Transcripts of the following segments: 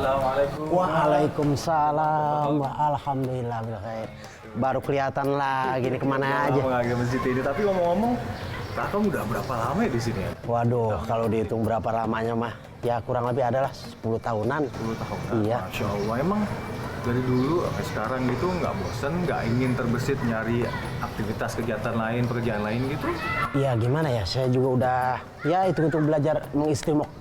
Assalamualaikum. Waalaikumsalam. Alhamdulillah bilkhair. Baru kelihatan lagi nih kemana aja. Agak masjid ini. Tapi ngomong-ngomong, Kakak udah berapa lama ya di sini ya? Waduh, kalau dihitung berapa lamanya mah, ya kurang lebih adalah 10 tahunan. 10 tahun. Iya. Masya Allah. Emang dari dulu sampai sekarang gitu nggak bosen, nggak ingin terbesit nyari aktivitas kegiatan lain, pekerjaan lain gitu? Iya gimana ya, saya juga udah ya hitung-hitung belajar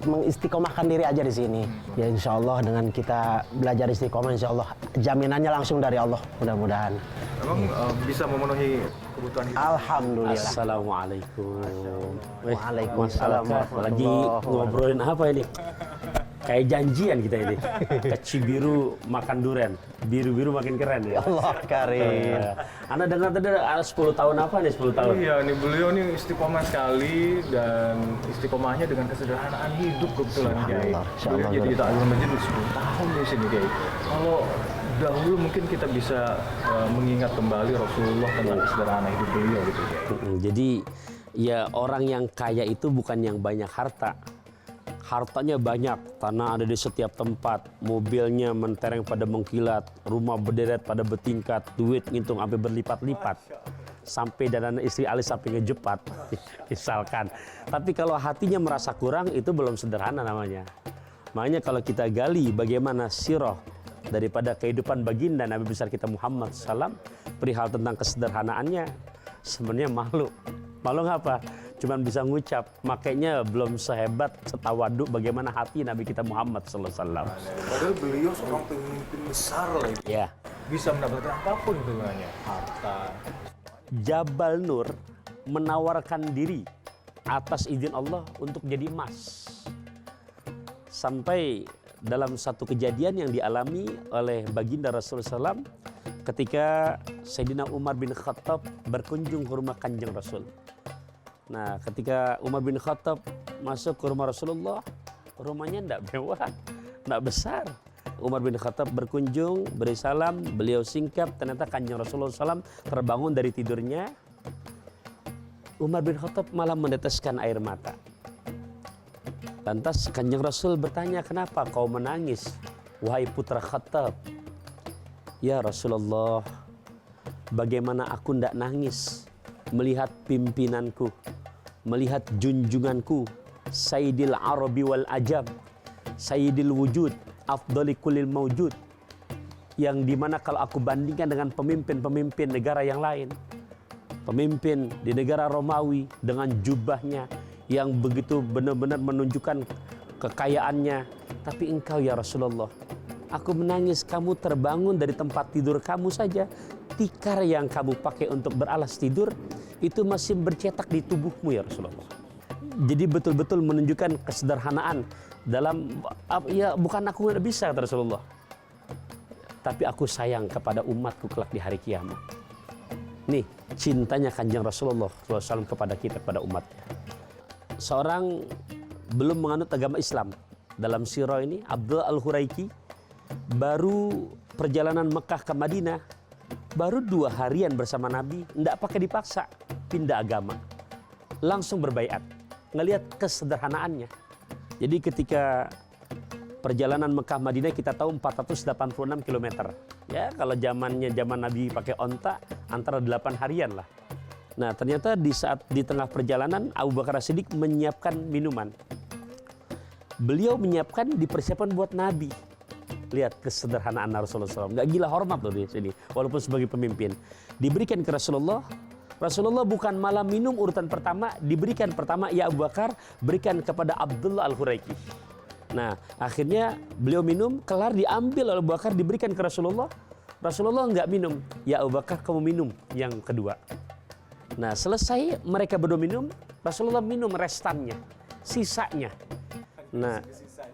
mengistiqomahkan diri aja di sini. Ya insya Allah dengan kita belajar istiqomah, insya Allah jaminannya langsung dari Allah mudah-mudahan. Emang bisa memenuhi kebutuhan hidup? Alhamdulillah. Assalamualaikum. Waalaikumsalam. Lagi ngobrolin apa ini? Kayak janjian kita ini. Cibiru makan durian, biru-biru makin keren ya. Allah karim. Anda dengar tadi ada 10 tahun apa nih 10 tahun? Iya, nih beliau nih istiqomah sekali dan istiqomahnya dengan kesederhanaan hidup kebetulan Kiai. Beliau jadi taklim masjid 10 tahun di sini Kiai. Kalau dahulu mungkin kita bisa mengingat kembali Rasulullah tentang kesederhanaan hidup beliau gitu Kiai. Jadi ya orang yang kaya itu bukan yang banyak harta. Hartanya banyak, tanah ada di setiap tempat, mobilnya mentereng pada mengkilat, rumah berderet pada bertingkat, duit ngitung sampai berlipat-lipat. Sampai dan istri alis sampai ngejepat, misalkan. Tapi kalau hatinya merasa kurang, itu belum sederhana namanya. Makanya kalau kita gali bagaimana sirah daripada kehidupan baginda Nabi besar kita Muhammad SAW, perihal tentang kesederhanaannya, sebenarnya malu. Malu apa? Cuman bisa ngucap, makanya belum sehebat setawaduk bagaimana hati Nabi kita Muhammad SAW. Padahal beliau seorang pemimpin besar lagi. Ya. Bisa mendapatkan apapun sebenarnya. Harta. Jabal Nur menawarkan diri atas izin Allah untuk jadi emas. Sampai dalam satu kejadian yang dialami oleh baginda Rasulullah SAW ketika Sayyidina Umar bin Khattab berkunjung ke rumah Kanjeng Rasul. Nah, ketika Umar bin Khattab masuk ke rumah Rasulullah, rumahnya tidak mewah, tidak besar. Umar bin Khattab berkunjung, beri salam, beliau singkap, ternyata Kanjeng Rasulullah SAW terbangun dari tidurnya. Umar bin Khattab malah meneteskan air mata. Lantas Kanjeng Rasul bertanya, kenapa kau menangis, wahai putra Khattab? Ya Rasulullah, bagaimana aku tidak nangis melihat pimpinanku, melihat junjunganku, Sayyidil Arabi wal Ajam, Sayyidil Wujud, Afdali Kulil Mawjud, yang dimana kalau aku bandingkan dengan pemimpin-pemimpin negara yang lain, pemimpin di negara Romawi dengan jubahnya yang begitu benar-benar menunjukkan kekayaannya, tapi engkau ya Rasulullah, aku menangis kamu terbangun dari tempat tidur kamu saja, tikar yang kamu pakai untuk beralas tidur itu masih bercetak di tubuhmu ya Rasulullah. Jadi betul-betul menunjukkan kesederhanaan dalam, ya bukan aku nggak bisa kata Rasulullah, tapi aku sayang kepada umatku kelak di hari kiamat. Nih cintanya Kanjeng Rasulullah SAW kepada kita, kepada umatnya. Seorang belum menganut agama Islam dalam sirah ini, Abdullah Al-Huraiki, baru perjalanan Mekah ke Madinah, baru 2 harian bersama Nabi, tidak pakai dipaksa, pindah agama, langsung berbaiat, ngelihat kesederhanaannya. Jadi ketika perjalanan Mekah Madinah kita tahu 486 km. Ya kalau zaman Nabi pakai onta antara 8 harian lah. Nah ternyata di saat di tengah perjalanan Abu Bakar As-Siddiq menyiapkan minuman. Beliau menyiapkan dipersiapkan buat Nabi. Lihat kesederhanaan Rasulullah SAW. Nggak gila hormat loh di sini. Walaupun sebagai pemimpin. Diberikan ke Rasulullah. Rasulullah bukan malah minum urutan pertama. Diberikan pertama, ya Abu Bakar, berikan kepada Abdullah Al-Huraiki. Nah akhirnya beliau minum. Kelar diambil oleh Abu Bakar, diberikan ke Rasulullah. Rasulullah nggak minum. Ya Abu Bakar, kamu minum yang kedua. Nah selesai mereka berdua minum. Rasulullah minum restannya. Sisanya. Nah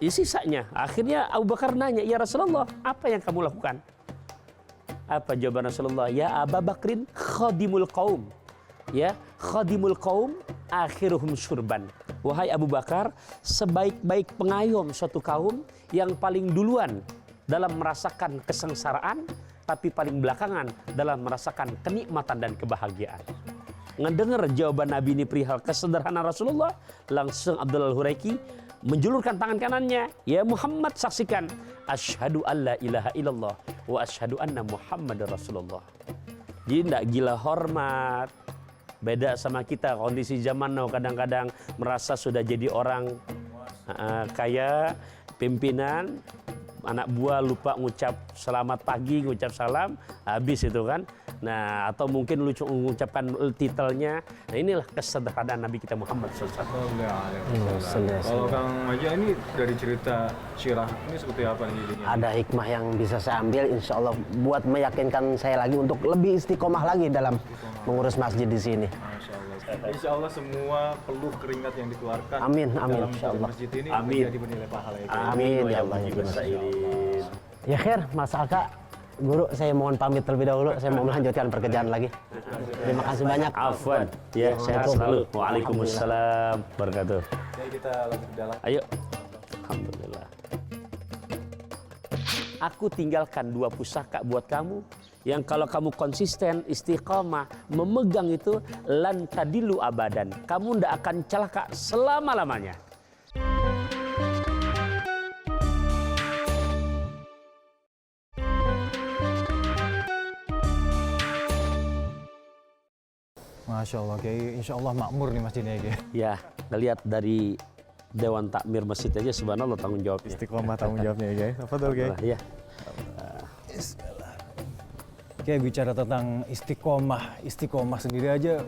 sisanya. Akhirnya Abu Bakar nanya, ya Rasulullah, apa yang kamu lakukan? Apa jawaban Rasulullah? Ya Abu Bakrin khadimul qaum. Ya, khadimul qaum akhiruhum syurban. Wahai Abu Bakar, sebaik-baik pengayom suatu kaum yang paling duluan dalam merasakan kesengsaraan, tapi paling belakangan dalam merasakan kenikmatan dan kebahagiaan. Ngedengar jawaban Nabi ini perihal kesederhanaan Rasulullah, langsung Abdullah Al-Huraiki menjulurkan tangan kanannya, ya Muhammad saksikan, asyhadu alla ilaha illallah wa asyhadu anna Muhammadar Rasulullah. Jadi tidak gila hormat. Beda sama kita, kondisi zaman now kadang-kadang merasa sudah jadi orang kaya, pimpinan, anak buah lupa ngucap selamat pagi, ngucap salam, habis itu kan. Nah, atau mungkin lucu mengucapkan titelnya. Nah, inilah kesederhanaan Nabi kita Muhammad SAW. Kalau Kang Maja ini dari cerita sirah ini seperti apa nih jadinya? Ada hikmah yang bisa saya ambil, insya Allah buat meyakinkan saya lagi untuk lebih istiqomah lagi dalam mengurus masjid di sini. Masya Allah. Insya Allah semua peluh keringat yang dikeluarkan Amin, amin, dalam insya Allah. masjid ini Amin. menjadi bernilai pahala ya. Amin ya Allah. Ya khair, Mas Alka, Guru, saya mohon pamit terlebih dahulu. Saya mau melanjutkan pekerjaan lagi. Terima kasih banyak. Afwan. Ya, sehat selalu. Waalaikumsalam wabarakatuh. Jadi kita lanjut dalam. Ayo. Alhamdulillah. Aku tinggalkan 2 pusaka buat kamu yang kalau kamu konsisten, istiqamah, memegang itu lan tadilu abadan. Kamu tidak akan celaka selama-lamanya. Masya Allah, Kiai. Insya Allah makmur nih masjidnya, Kiai. Ya, ngelihat dari Dewan Takmir Masjid aja subhanallah tanggung jawabnya. Istiqomah tanggung jawabnya, Kiai. Apa tuh, Kiai? Ya. Kiai bicara tentang istiqomah sendiri aja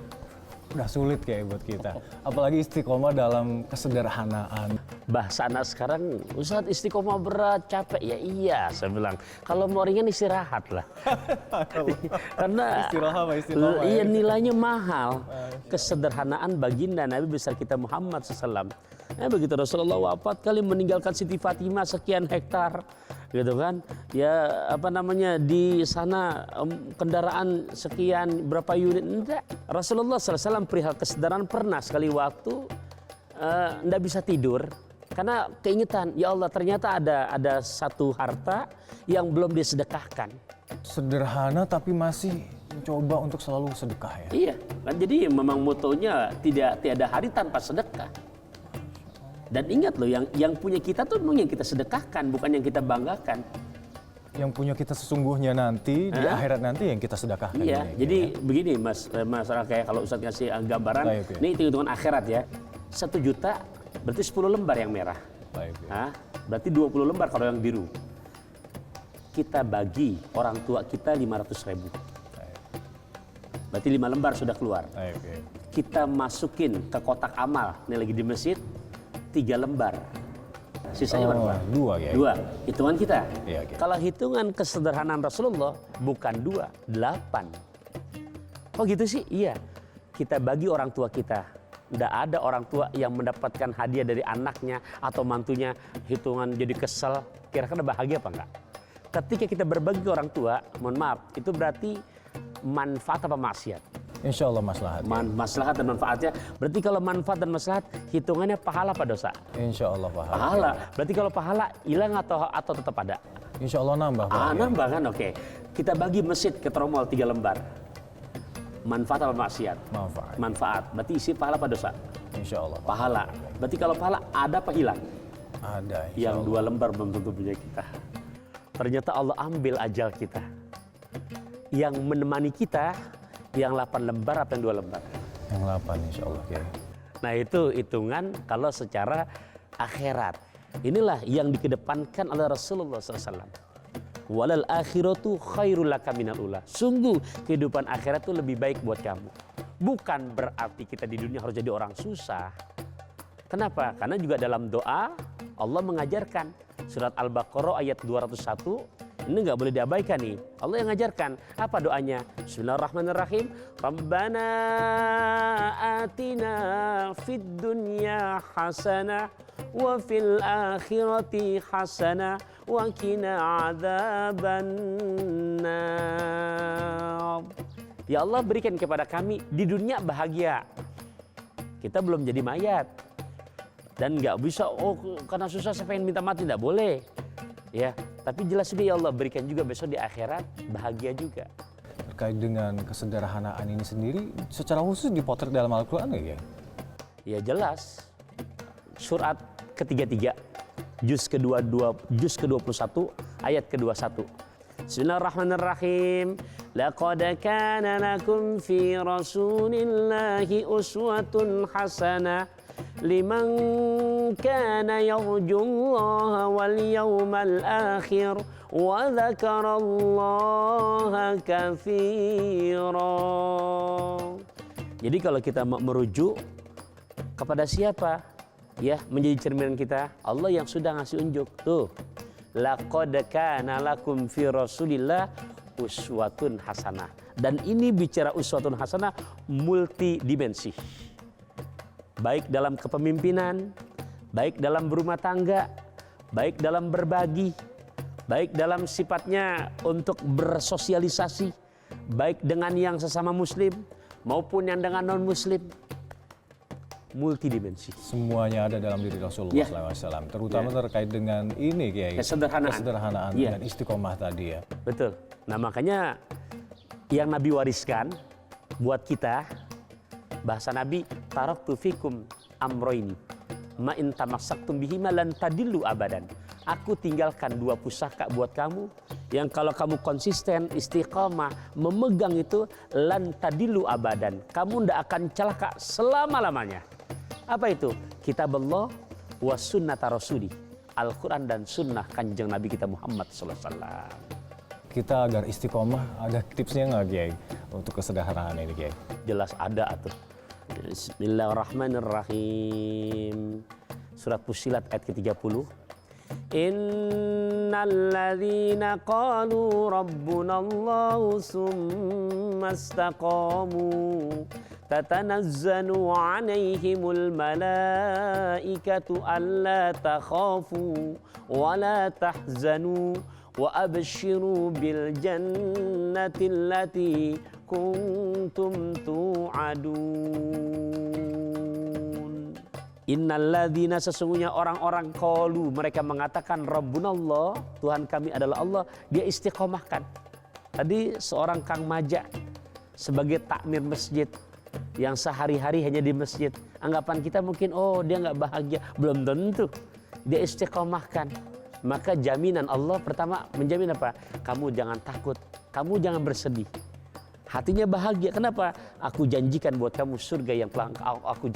udah sulit kayak buat kita. Apalagi istiqomah dalam kesederhanaan. Bahasa anak sekarang, Ustadz istiqomah berat, capek. Ya iya, saya bilang. Kalau mau ringan istirahat lah. Karena Istiqomah iya ya. nilainya mahal. Kesederhanaan baginda Nabi besar kita Muhammad SAW. Begitu Rasulullah wafat kali meninggalkan Siti Fatimah sekian hektar. Gitu kan, ya apa namanya di sana kendaraan sekian berapa unit, enggak. Rasulullah SAW perihal kesadaran pernah sekali waktu enggak bisa tidur karena keingetan, ya Allah ternyata ada satu harta yang belum disedekahkan. Sederhana tapi masih mencoba untuk selalu sedekah ya. Iya, kan jadi memang motonya tiada hari tanpa sedekah. Dan ingat loh, yang punya kita tuh memang yang kita sedekahkan, bukan yang kita banggakan. Yang punya kita sesungguhnya nanti, di akhirat nanti yang kita sedekahkan. Iya, ini, jadi ya. begini Mas kayak kalau Ustadz ngasih gambaran, Baik, ya. ini hitung-hitungan akhirat ya. 1 juta berarti 10 lembar yang merah. Baik, ya. Berarti 20 lembar kalau yang biru. Kita bagi orang tua kita 500.000. Berarti 5 lembar sudah keluar. Baik, ya. Kita masukin ke kotak amal, ini lagi di masjid, 3 lembar. Sisanya berapa? 2 ya. 2. Hitungan kita. Iya, oke. Kalau hitungan kesederhanaan Rasulullah bukan 2, 8. Oh gitu sih? Iya. Kita bagi orang tua kita. Tidak ada orang tua yang mendapatkan hadiah dari anaknya atau mantunya hitungan jadi kesel. Kira-kira bahagia apa enggak? Ketika kita berbagi ke orang tua, mohon maaf, itu berarti manfaat apa maksiat? Insya Allah maslahat. Maslahat dan manfaatnya. Berarti kalau manfaat dan maslahat hitungannya pahala apa dosa? Insya Allah pahala. Pahala. Berarti kalau pahala hilang atau tetap ada? Insya Allah nambah. Pak. Nambah kan? Oke. Kita bagi masjid ke tromol 3 lembar. Manfaat apa maksiat? Manfaat. Manfaat. Berarti isi pahala apa dosa? Insya Allah. Pahala. Berarti kalau pahala ada apa hilang? Ada. Insya Yang Allah. 2 lembar belum tentu punya kita. Ternyata Allah ambil ajal kita. Yang menemani kita yang 8 lembar apa yang 2 lembar? Yang 8 insya Allah. Ya. Nah itu hitungan kalau secara akhirat. Inilah yang dikedepankan oleh Rasulullah SAW. Walal akhiratu khairul laka minal ula. Sungguh kehidupan akhirat itu lebih baik buat kamu. Bukan berarti kita di dunia harus jadi orang susah. Kenapa? Karena juga dalam doa Allah mengajarkan. Surat Al-Baqarah ayat 201. Ini nggak boleh diabaikan nih. Allah yang ngajarkan. Apa doanya? Bismillahirrahmanirrahim. Rabbana atina fid dunya hasanah wa fil akhirati hasanah wa qina adzabannar. Ya Allah berikan kepada kami di dunia bahagia. Kita belum jadi mayat. Dan nggak bisa, karena susah saya pengen minta mati, nggak boleh. Ya, tapi jelas juga ya Allah berikan juga besok di akhirat bahagia juga. Terkait dengan kesederhanaan ini sendiri, secara khusus dipotret dalam Al-Quran ya? Ya jelas. Surat ke-33, juz ke-21, ayat ke-21. Bismillahirrahmanirrahim. Laqad kana lakum fi Rasulillahi uswatun hasanah liman kana yarjullaha wal yawmal akhir wa dzakarallaha katsira. Jadi kalau kita merujuk kepada siapa? Ya, menjadi cerminan kita Allah yang sudah ngasih unjuk. Tuh. Laqad kana lakum fi Rasulillah uswatun hasanah. Dan ini bicara uswatun hasanah multidimensi. Baik dalam kepemimpinan, baik dalam berumah tangga, baik dalam berbagi, baik dalam sifatnya untuk bersosialisasi, baik dengan yang sesama muslim maupun yang dengan non muslim. Multidimensi. Semuanya ada dalam diri Rasulullah SAW, terutama terkait dengan ini Kiai. Kesederhanaan dan istiqomah tadi ya. Betul. Nah makanya yang Nabi wariskan buat kita, bahasa Nabi, taraktu fikum amroini ma in tamassaktum bihima lan tadillu abadan. Aku tinggalkan 2 pusaka buat kamu yang kalau kamu konsisten, istiqamah, memegang itu lan tadillu abadan. Kamu tidak akan celaka selama-lamanya. Apa itu? Kitab Allah wa sunnata rasuli. Al-Quran dan sunnah kanjeng Nabi kita Muhammad SAW. Kita agar istiqomah, ada tipsnya nggak Kiai untuk kesederhanaan ini Kiai? Jelas ada tuh. Bismillahirrahmanirrahim. Surat Fussilat ayat ke-30. Innalladzina qalu rabbunallahu summa istaqamu tatanazzalu alaihimul malaikatu alla takhafu wa la tahzanu wa abshiru bil jannati allati kuntum tu'adun. Innalladzina, sesungguhnya orang-orang qalu, mereka mengatakan Rabbunallah, Tuhan kami adalah Allah. Dia istiqomahkan. Tadi seorang Kang Maja sebagai takmir masjid yang sehari-hari hanya di masjid. Anggapan kita mungkin, oh dia nggak bahagia. Belum tentu. Dia istiqomahkan. Maka jaminan Allah pertama menjamin apa? Kamu jangan takut, kamu jangan bersedih. Hatinya bahagia. Kenapa? Aku janjikan buat kamu surga yang telah aku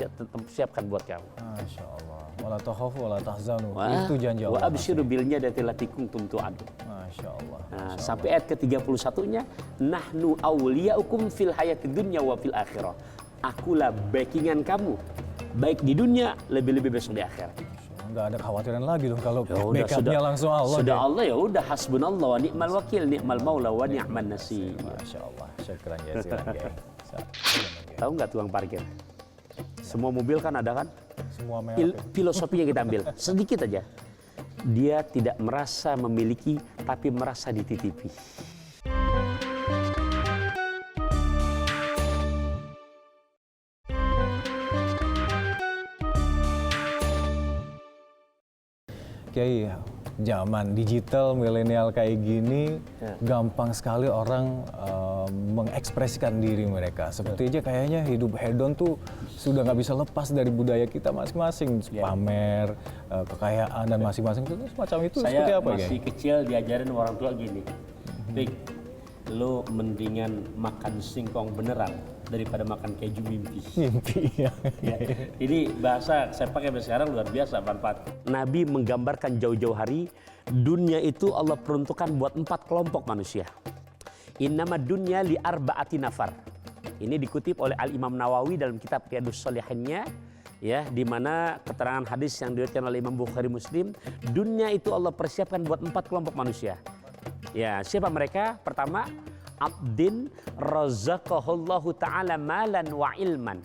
siapkan buat kamu. Masya Allah. Wala takhafu wala tahzanu. Itu janji Allah. Wa abshiru bil jannati allati kuntum tu'adun. Masya Allah. Nah, sampai ayat ke-31-nya, nahnu awliyaukum fil hayati dunya wa fil akhirah. Akulah backingan kamu, baik di dunia, lebih-lebih besok di akhirat. Nggak ada kekhawatiran lagi dong kalau backupnya langsung Allah. Sudah Allah, ya udah hasbunallah wa ni'mal wakil, ni'mal maula wa ni'man nasir. Masya Allah, syukran jazilan Kiai. Tahu nggak tukang parkir? Semua mobil kan ada kan? Semua merek. Filosofinya kita ambil sedikit aja. Dia tidak merasa memiliki, tapi merasa dititipi. Kiai, zaman digital milenial kayak gini, gampang sekali orang mengekspresikan diri mereka. Seperti aja kayaknya hidup hedon tuh sudah nggak bisa lepas dari budaya kita masing-masing. Pamer, kekayaan dan masing-masing itu semacam itu. Saya seperti apa, masih kecil diajarin orang tua gini, Pik, lo mendingan makan singkong beneran daripada makan keju mimpi. Mimpi ya. Ini bahasa saya pakai sekarang luar biasa manfaat. Nabi menggambarkan jauh-jauh hari dunia itu Allah peruntukkan buat 4 kelompok manusia. Innama dunya li arba'ati nafar. Ini dikutip oleh Al-Imam Nawawi dalam kitab Riyadhus Shalihinnya, ya, di mana keterangan hadis yang diriwayatkan oleh Imam Bukhari Muslim, dunia itu Allah persiapkan buat 4 kelompok manusia. Ya, siapa mereka? Pertama, abdin razaqahullahu ta'ala malan wa ilman.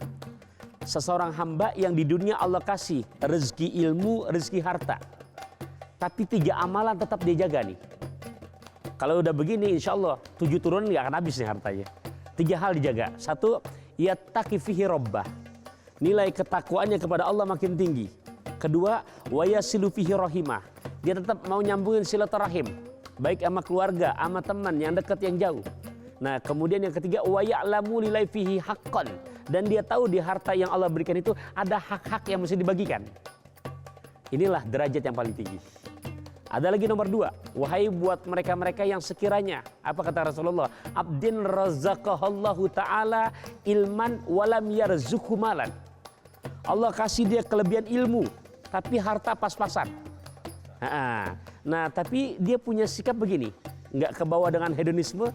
Seseorang hamba yang di dunia Allah kasih rezeki ilmu, rezeki harta. Tapi 3 amalan tetap dia jaga nih. Kalau udah begini insya Allah 7 turunan gak akan habis nih hartanya. 3 hal dijaga. 1, yattaqi fihi rabbah. Nilai ketakwaannya kepada Allah makin tinggi. 2, wa yasilu fihi rahimah. Dia tetap mau nyambungin silaturahim. Baik sama keluarga, sama teman yang dekat yang jauh. Nah, kemudian yang ketiga, wa ya'lamu lillahi fihi haqqan, dan dia tahu di harta yang Allah berikan itu ada hak-hak yang mesti dibagikan. Inilah derajat yang paling tinggi. Ada lagi nomor 2, wahai buat mereka-mereka yang sekiranya, apa kata Rasulullah, abdin razaqahallahu ta'ala ilman walam yarzuqhu malan. Allah kasih dia kelebihan ilmu, tapi harta pas-pasan. Nah, tapi dia punya sikap begini, nggak kebawa dengan hedonisme,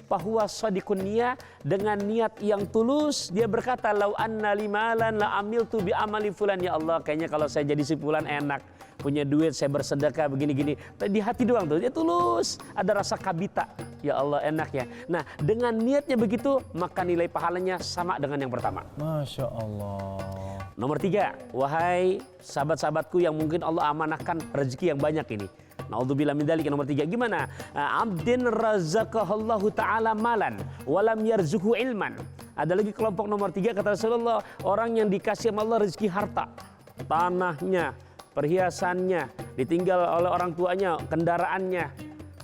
bahwa shadiqun niyah, dengan niat yang tulus, dia berkata, lau anna limalan la amiltu bi amali fulan, ya Allah, kayaknya kalau saya jadi si fulan enak, punya duit, saya bersedekah begini-gini. Di hati doang tuh, dia tulus, ada rasa kabita, ya Allah enak ya. Nah, dengan niatnya begitu, maka nilai pahalanya sama dengan yang pertama. Masya Allah. Nomor 3, wahai sahabat-sahabatku yang mungkin Allah amanahkan rezeki yang banyak ini. Naudzubillah min dzalik. Nomor 3 gimana? Abdin razaqahallahu ta'ala malan walam yarzuqhu ilman. Ada lagi kelompok nomor 3 kata Rasulullah, orang yang dikasih sama Allah rezeki harta, tanahnya, perhiasannya, ditinggal oleh orang tuanya, kendaraannya,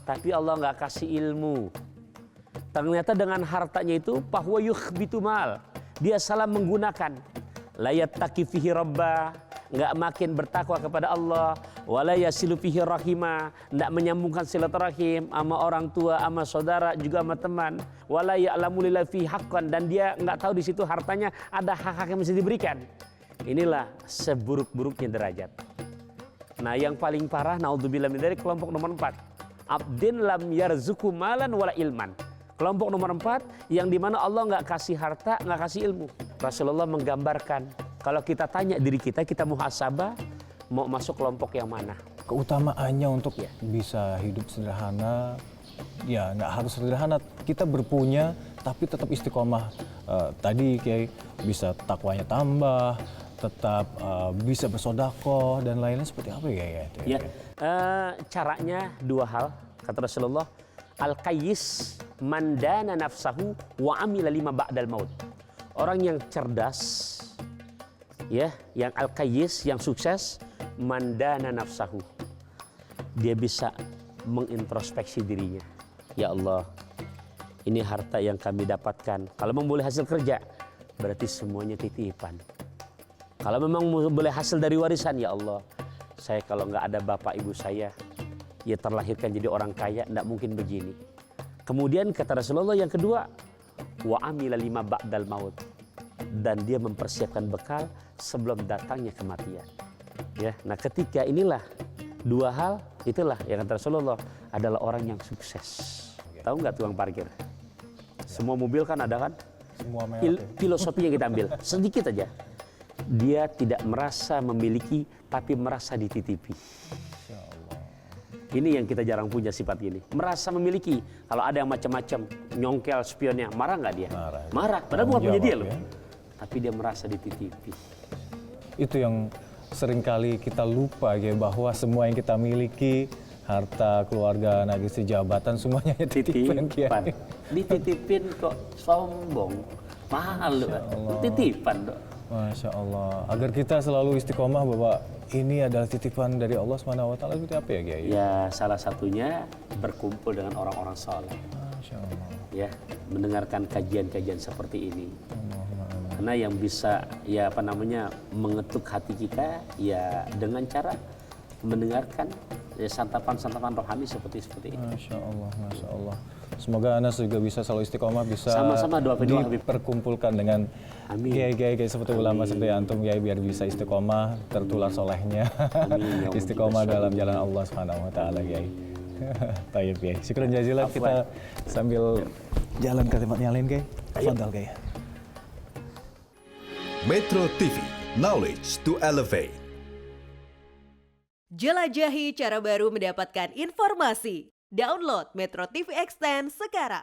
tapi Allah nggak kasih ilmu. Ternyata dengan hartanya itu bahwa yukhbitu mal, dia salah menggunakan. La yattaqi fihi rabbah, nggak makin bertakwa kepada Allah, wala yasilu fihi rahimah, nggak menyambungkan silaturahim sama orang tua, sama saudara, juga sama teman, wala ya'lamu lillahi fi haqqan, dan dia nggak tahu di situ hartanya ada hak-hak yang mesti diberikan. Inilah seburuk-buruknya derajat. Nah, yang paling parah naudzubillah min dzalik kelompok nomor 4. Abdin lam yarzuqhu malan wala ilman. Kelompok nomor 4 yang dimana Allah nggak kasih harta, nggak kasih ilmu. Rasulullah menggambarkan, kalau kita tanya diri kita muhasabah, mau masuk kelompok yang mana? Keutamaannya untuk bisa hidup sederhana, ya nggak harus sederhana. Kita berpunya, tapi tetap istiqomah. Tadi Kiai bisa takwanya tambah, tetap bisa bersodakoh dan lainnya seperti apa ya? Caranya 2 hal, kata Rasulullah. Al-qayyis mandana nafsahu wa amila lima ba'dal maut. Orang yang cerdas, ya, yang al-qayyis, yang sukses, mandana nafsahu. Dia bisa mengintrospeksi dirinya. Ya Allah, ini harta yang kami dapatkan. Kalau memang boleh hasil kerja, berarti semuanya titipan. Kalau memang boleh hasil dari warisan, ya Allah, saya kalau nggak ada bapak ibu saya, ya terlahirkan jadi orang kaya, tidak mungkin begini. Kemudian kata Rasulullah yang kedua, wa amila lima ba'dal maut, dan dia mempersiapkan bekal sebelum datangnya kematian. Ya, nah ketika inilah 2 hal, itulah yang kata Rasulullah adalah orang yang sukses. Tahu nggak tukang parkir? Semua mobil kan ada kan? Semua mewah. Filosofi yang kita ambil sedikit aja. Dia tidak merasa memiliki, tapi merasa dititipi. Ini yang kita jarang punya sifat ini. Merasa memiliki. Kalau ada yang macam-macam, nyongkel spionnya, marah nggak dia? Marah. Padahal bukan punya dia loh. Tapi dia merasa dititipi. Itu yang seringkali kita lupa ya, bahwa semua yang kita miliki, harta, keluarga, anak istri, jabatan, semuanya titipan. Dititipin kok sombong. Mahal loh. Titipan dong. Masya Allah. Agar kita selalu istiqomah bahwa ini adalah titipan dari Allah SWT. Seperti apa ya Kiai? Ya, salah satunya berkumpul dengan orang-orang soleh. Masya Allah. Ya, mendengarkan kajian-kajian seperti ini. Karena yang bisa mengetuk hati kita ya dengan cara mendengarkan santapan-santapan rohani seperti ini. Masya Allah, Masya Allah. Semoga Anas juga bisa selalu istiqomah, bisa sama-sama doa diperkumpulkan dengan kiai-kiai seperti ulama seperti antum, kiai, biar bisa istiqomah, tertular solehnya, istiqomah dalam jalan Allah Subhanahu Wa Taala, kiai. Tayyib, kiai. Syukran jazilan, kita sambil jalan ke tempat yang lain, kiai. Tafadhal, kiai. Metro TV, knowledge to elevate. Jelajahi cara baru mendapatkan informasi. Download Metro TV Extend sekarang.